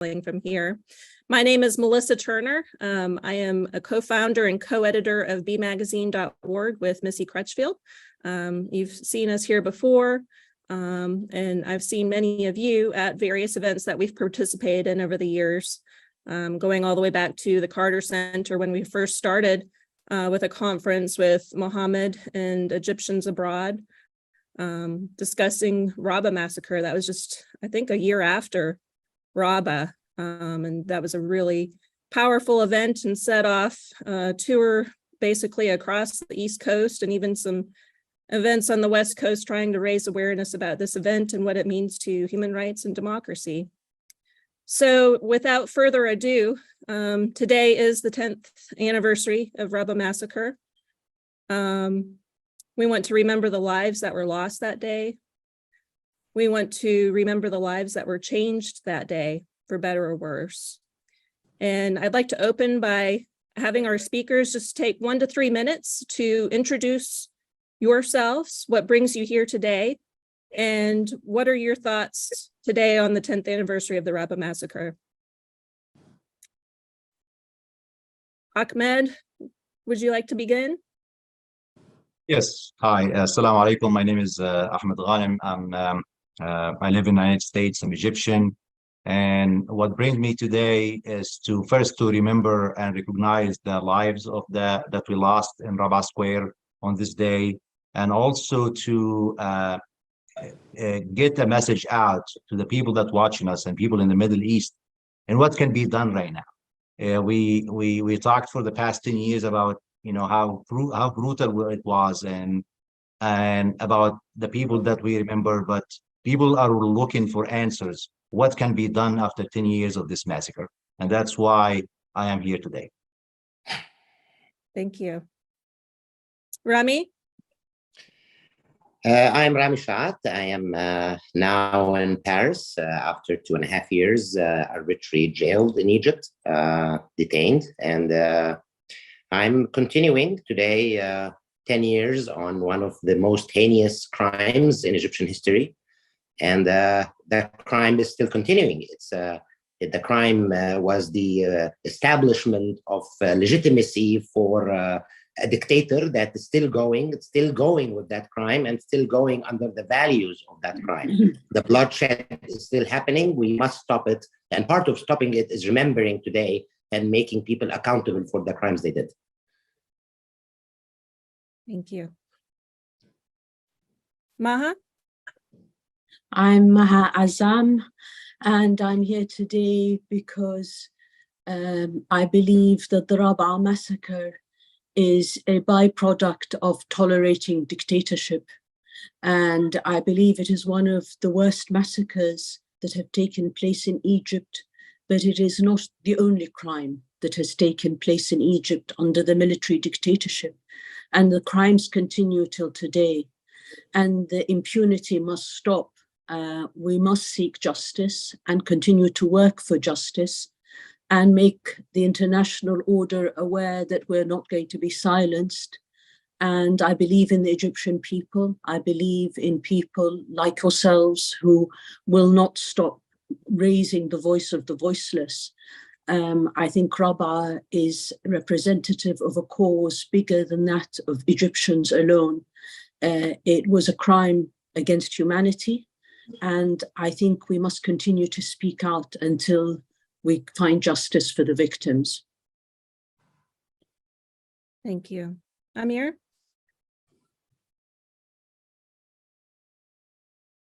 from here. My name is Melissa Turner. I am a co-founder and co-editor of bmagazine.org with Missy Crutchfield. You've seen us here before, and I've seen many of you at various events that we've participated in over the years, going all the way back to the Carter Center when we first started with a conference with Mohammed and Egyptians abroad, discussing Rabaa massacre. That was just, I think, a year after Rabaa, and that was a really powerful event and set off a tour basically across the East Coast and even some events on the West Coast trying to raise awareness about this event and what it means to human rights and democracy. So without further ado, today is the 10th anniversary of Rabaa massacre. We want to remember the lives that were lost that day. We want to remember the lives that were changed that day, for better or worse. And I'd like to open by having our speakers just take 1 to 3 minutes to introduce yourselves, what brings you here today, and what are your thoughts today on the 10th anniversary of the Rabaa massacre. Ahmed, would you like to begin? Yes. Hi. Assalamu alaikum. My name is Ahmed Ghanem. I live in the United States. I'm Egyptian. And what brings me today is to first to remember and recognize the lives of that we lost in Rabaa Square on this day, and also to get a message out to the people that watching us and people in the Middle East and what can be done right now. We talked for the past 10 years about how brutal it was and about the people that we remember, but people are looking for answers. What can be done after 10 years of this massacre? And that's why I am here today. Thank you. Rami? I'm Rami Shaat. I am now in Paris after 2.5 years arbitrarily jailed in Egypt, detained. And I'm continuing today 10 years on one of the most heinous crimes in Egyptian history. And that crime is still continuing. The crime was the establishment of legitimacy for a dictator that is still going. It's still going with that crime and still going under the values of that crime. The bloodshed is still happening. We must stop it. And part of stopping it is remembering today and making people accountable for the crimes they did. Thank you. Maha? I'm Maha Azam, and I'm here today because I believe that the Rabaa massacre is a byproduct of tolerating dictatorship. And I believe it is one of the worst massacres that have taken place in Egypt, but it is not the only crime that has taken place in Egypt under the military dictatorship. And the crimes continue till today. And the impunity must stop. We must seek justice and continue to work for justice and make the international order aware that we're not going to be silenced. And I believe in the Egyptian people. I believe in people like yourselves who will not stop raising the voice of the voiceless. I think Rabaa is representative of a cause bigger than that of Egyptians alone. It was a crime against humanity. And I think we must continue to speak out until we find justice for the victims. Thank you. Amir?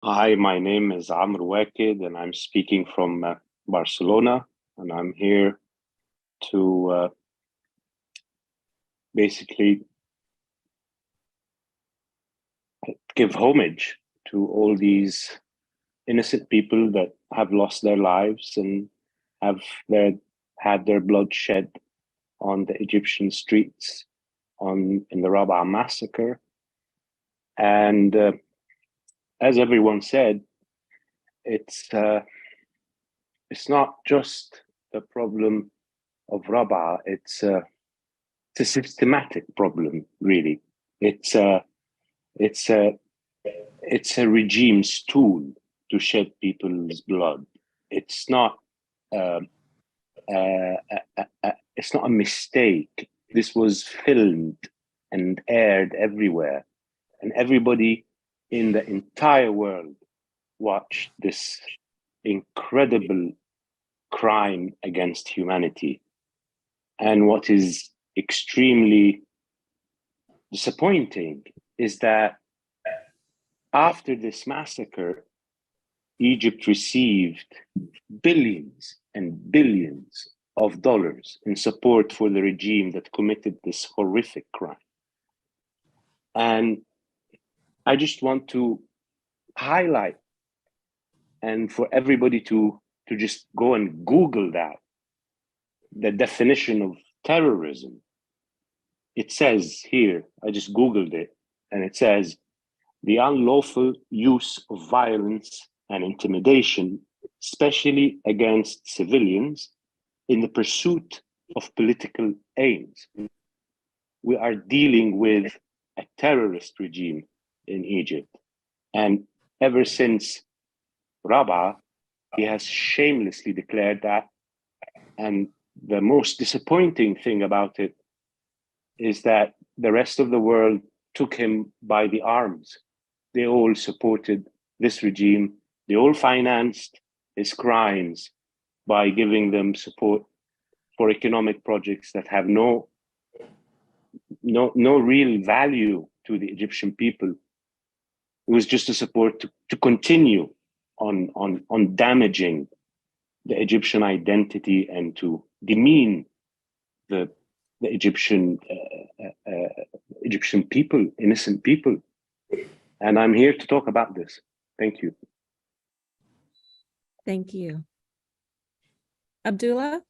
Hi, my name is Amr Wakid, and I'm speaking from Barcelona, and I'm here to basically give homage to all these innocent people that have lost their lives and have had their blood shed on the Egyptian streets in the Rabaa massacre. And as everyone said, it's not just the problem of Rabaa. It's a systematic problem, really. It's a regime's tool to shed people's blood. It's not it's not a mistake. This was filmed and aired everywhere, and everybody in the entire world watched this incredible crime against humanity. And what is extremely disappointing is that after this massacre, Egypt received billions and billions of dollars in support for the regime that committed this horrific crime. And I just want to highlight, and for everybody to just go and Google that, the definition of terrorism. It says here, I just Googled it, and it says, the unlawful use of violence and intimidation, especially against civilians, in the pursuit of political aims. We are dealing with a terrorist regime in Egypt. And ever since Rabaa, he has shamelessly declared that. And the most disappointing thing about it is that the rest of the world took him by the arms. They all supported this regime. They all financed his crimes by giving them support for economic projects that have no real value to the Egyptian people. It was just a support to continue on damaging the Egyptian identity and to demean the Egyptian people, innocent people. And I'm here to talk about this. Thank you. Thank you. Abdullah?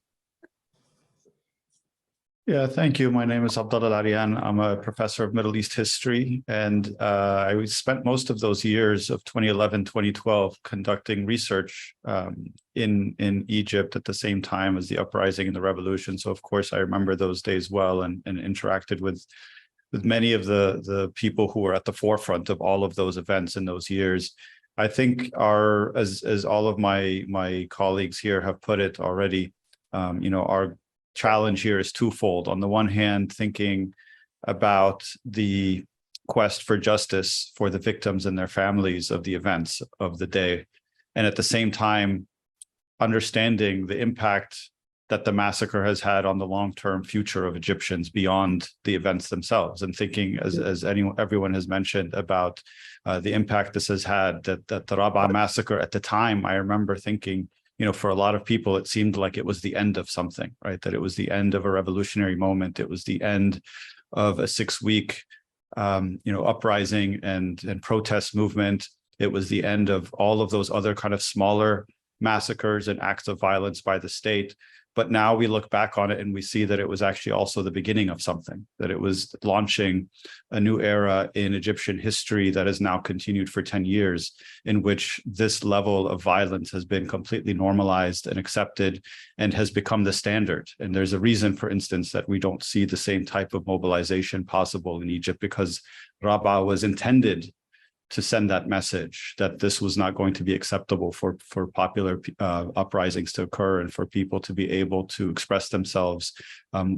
Yeah, thank you. My name is Abdullah Al-Arian. I'm a professor of Middle East history, and I spent most of those years of 2011, 2012 conducting research in Egypt at the same time as the uprising and the revolution. So, of course, I remember those days well and interacted with many of the people who were at the forefront of all of those events in those years. I think as all of my colleagues here have put it already, our challenge here is twofold. On the one hand, thinking about the quest for justice for the victims and their families of the events of the day, and at the same time, understanding the impact that the massacre has had on the long-term future of Egyptians beyond the events themselves, and thinking, as everyone has mentioned, about the impact this has had, that the Rabaa massacre at the time, I remember thinking, for a lot of people, it seemed like it was the end of something, right? That it was the end of a revolutionary moment. It was the end of a 6-week, uprising and protest movement. It was the end of all of those other kind of smaller massacres and acts of violence by the state. But now we look back on it and we see that it was actually also the beginning of something, that it was launching a new era in Egyptian history that has now continued for 10 years, in which this level of violence has been completely normalized and accepted and has become the standard. And there's a reason, for instance, that we don't see the same type of mobilization possible in Egypt, because Rabaa was intended to send that message that this was not going to be acceptable for popular uprisings to occur and for people to be able to express themselves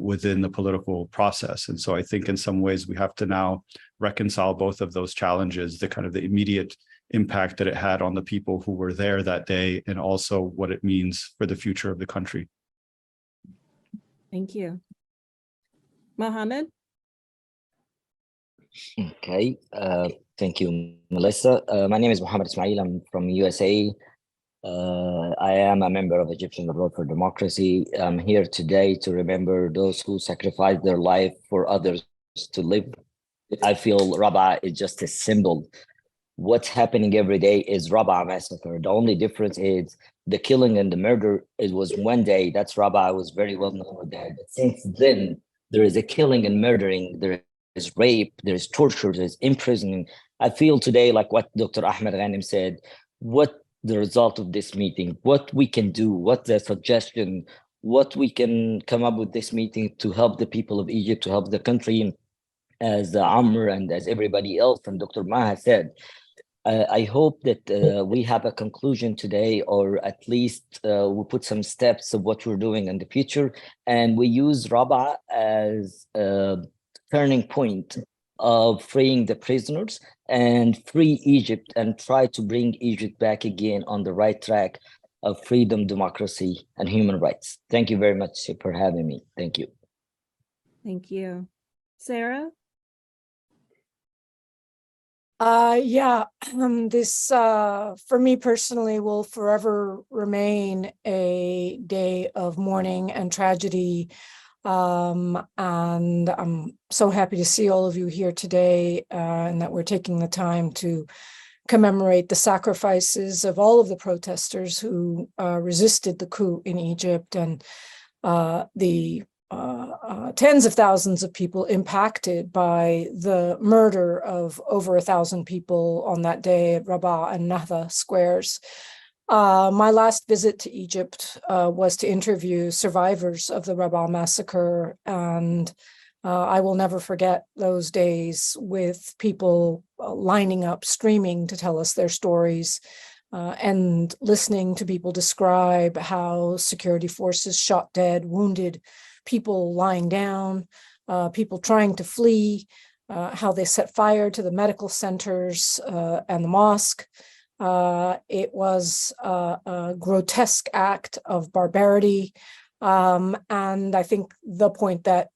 within the political process. And so I think in some ways we have to now reconcile both of those challenges, the kind of the immediate impact that it had on the people who were there that day, and also what it means for the future of the country. Thank you. Mohammed? Okay, thank you, Melissa. My name is Mohammed Ismail. I'm from USA. I am a member of Egyptian Abroad for Democracy. I'm here today to remember those who sacrificed their life for others to live. I feel Rabaa is just a symbol. What's happening every day is Rabaa massacre. The only difference is the killing and the murder. It was one day. That's Rabaa was very well known with that. But since then, there is a killing and murdering. There is rape, there's torture, there's imprisoning. I feel today, like what Dr. Ahmed Ghanem said, what the result of this meeting, what we can do, what the suggestion, what we can come up with this meeting to help the people of Egypt, to help the country, as Amr and as everybody else and Dr. Maha said. I hope that we have a conclusion today, or at least we put some steps of what we're doing in the future, and we use Rabaa as a turning point of freeing the prisoners and free Egypt and try to bring Egypt back again on the right track of freedom, democracy, and human rights. Thank you very much for having me. Thank you. Thank you. Sarah? This for me personally will forever remain a day of mourning and tragedy. And I'm so happy to see all of you here today, and that we're taking the time to commemorate the sacrifices of all of the protesters who resisted the coup in Egypt, and the tens of thousands of people impacted by the murder of over 1,000 people on that day at Rabaa and Nahda squares. My last visit to Egypt was to interview survivors of the Rabaa massacre, and I will never forget those days with people lining up, streaming to tell us their stories, and listening to people describe how security forces shot dead, wounded people lying down, people trying to flee, how they set fire to the medical centers and the mosque. It was a grotesque act of barbarity. And I think the point that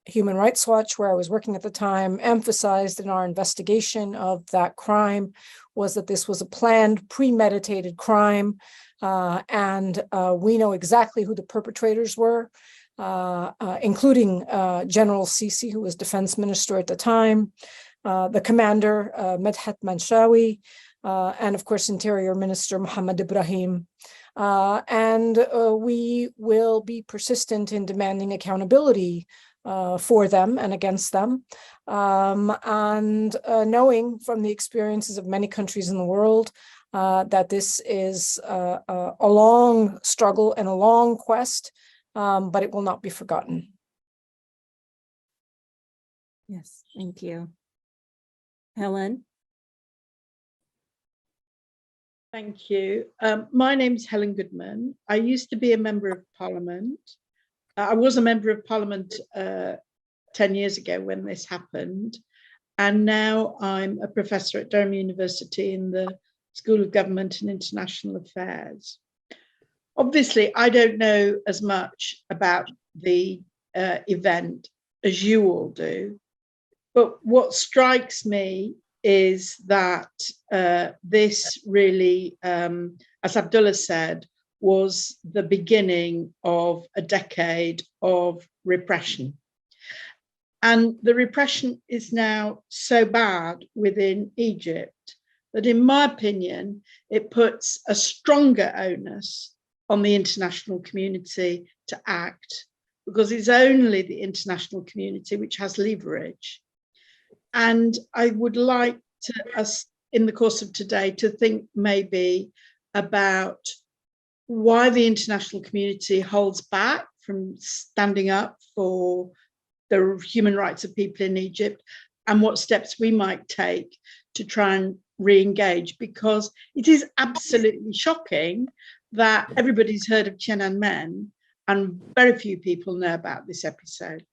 Human Rights Watch, where I was working at the time, emphasized in our investigation of that crime was that this was a planned, premeditated crime. And we know exactly who the perpetrators were. Including General Sisi, who was defense minister at the time, the commander, Medhat Manshawi, and of course, Interior Minister Mohammed Ibrahim. And we will be persistent in demanding accountability for them and against them. And knowing from the experiences of many countries in the world that this is a long struggle and a long quest, but it will not be forgotten. Yes, thank you. Helen? Thank you. My name is Helen Goodman. I used to be a member of Parliament. I was a member of Parliament 10 years ago when this happened. And now I'm a professor at Durham University in the School of Government and International Affairs. Obviously, I don't know as much about the event as you all do, but what strikes me is that this really, as Abdullah said, was the beginning of a decade of repression. And the repression is now so bad within Egypt that, in my opinion, it puts a stronger onus on the international community to act, because it's only the international community which has leverage. And I would like to, us in the course of today, to think maybe about why the international community holds back from standing up for the human rights of people in Egypt, and what steps we might take to try and re-engage, because it is absolutely shocking that everybody's heard of Tiananmen and very few people know about this episode.